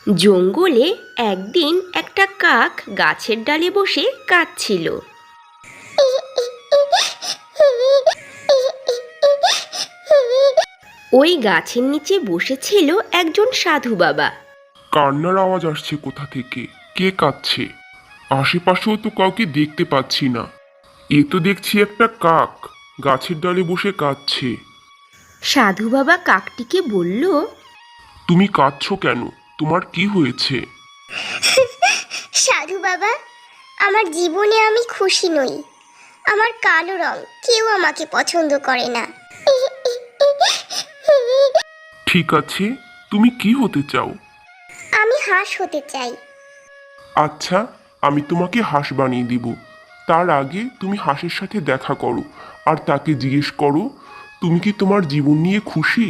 জঙ্গলে একদিন একটা কাক গাছের ডালে বসে কাঁদছিল। ওই গাছের নিচে বসেছিল একজন সাধু বাবা। কান্নার আওয়াজ আসছে কোথা থেকে? কে কাঁদছে? আশেপাশেও তো কাউকে দেখতে পাচ্ছি না। এ তো দেখছি একটা কাক গাছের ডালে বসে কাঁদছে। সাধু বাবা কাকটিকে বলল, তুমি কাঁদছো কেন? তোমার কি হয়েছে? সাধু বাবা, আমার জীবনে আমি খুশি নই। আমার কালো রং কেউ আমাকে পছন্দ করে না। ঠিক আছে, তুমি কি হতে চাও? আমি হাঁস হতে চাই। আচ্ছা, আমি তোমাকে হাঁস বানিয়ে দিব। তার আগে তুমি হাঁসের সাথে দেখা করো আর তাকে জিজ্ঞেস করো, তুমি কি তোমার জীবন নিয়ে খুশি?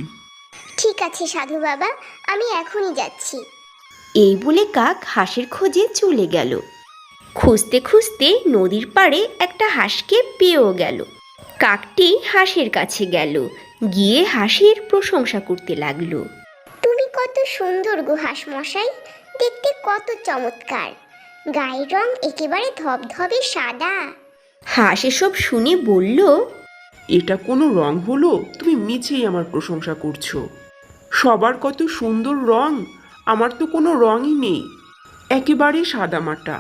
ঠিক আছে সাধু বাবা, আমি এখনই যাচ্ছি। এই বলে কাক হাঁসের খোঁজে চলে গেল। খুঁজতে খুঁজতে নদীর পাড়ে একটা হাঁসকে পেয়েও গেল। কাকটি হাঁসের কাছে গেল, গিয়ে হাঁসের প্রশংসা করতে লাগলো। তুমি কত সুন্দর গো হাঁস মশাই, দেখতে কত চমৎকার। গায়ের রং একেবারে ধবধবে সাদা। হাঁস এসব শুনে বলল, এটা কোনো রং হলো? তুমি মিছেই আমার প্রশংসা করছো। সবার কত সুন্দর রং, আমার তো কোনো রঙই নেই, একেবারে সাদামাটা।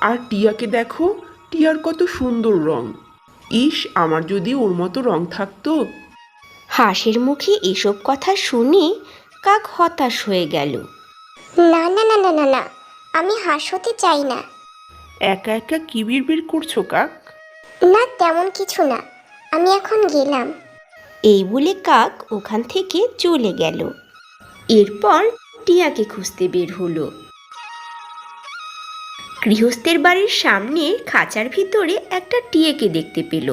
আর টিয়াকে দেখো, টিয়ার কত সুন্দর রং। ইস, আমার যদি ওর মতো রং থাকতো। হাঁসের মুখে এসব কথা শুনে কাক হতাশ হয়ে গেল। না না না না না না, আমি হাঁস হতে চাই না। একা একা কি বিড়বিড় করছো কাক? না, তেমন কিছু না, আমি এখন গেলাম। এই বলে কাক ওখান থেকে চলে গেল। এরপর টিয়াকে খুঁজতে বের হলো। গৃহস্থের বাড়ির সামনে খাঁচার ভিতরে একটা টিয়াকে দেখতে পেল।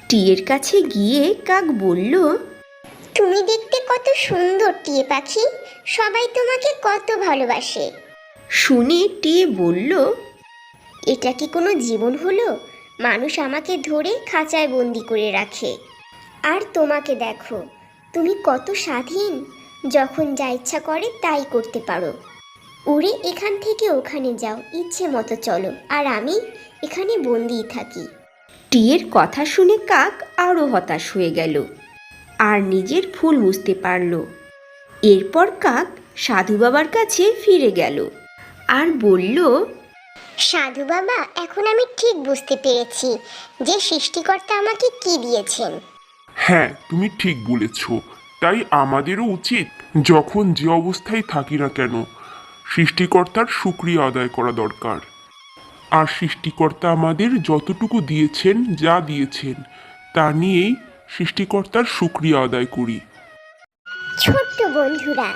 টিয়ের কাছে গিয়ে কাক বলল, তুমি দেখতে কত সুন্দর টিয়ে পাখি, সবাই তোমাকে কত ভালোবাসে। শুনে টিয়ে বলল, এটা কি কোনো জীবন হলো? মানুষ আমাকে ধরে খাঁচায় বন্দি করে রাখে, আর তোমাকে দেখো, তুমি কত স্বাধীন, যখন যা ইচ্ছা করে তাই করতে পারো। উড়ে এখান থেকে ওখানে যাও, ইচ্ছে মতো চলো, আর আমি এখানে বন্দিই থাকি। টিয়ের কথা শুনে কাক আরও হতাশ হয়ে গেল আর নিজের ভুল বুঝতে পারল। এরপর কাক সাধু বাবার কাছে ফিরে গেল আর বলল, সাধু বাবা, এখন আমি ঠিক বুঝতে পেরেছি যে সৃষ্টিকর্তা আমাকে কি দিয়েছেন। হ্যাঁ, তুমি ঠিক বলেছ। তাই আমাদেরও উচিত যখন যে অবস্থায় থাকি না কেন সৃষ্টিকর্তার শুকরিয়া আদায় করা দরকার। আর সৃষ্টিকর্তা আমাদের যতটুকু দিয়েছেন, যা দিয়েছেন, তা নিয়েই সৃষ্টিকর্তার শুকরিয়া আদায় করি। ছোট্ট বন্ধুরা,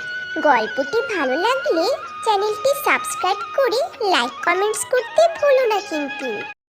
গল্পটি ভালো লাগলে চ্যানেলটি সাবস্ক্রাইব করে লাইক কমেন্টস করতে ভুলো না কিন্তু।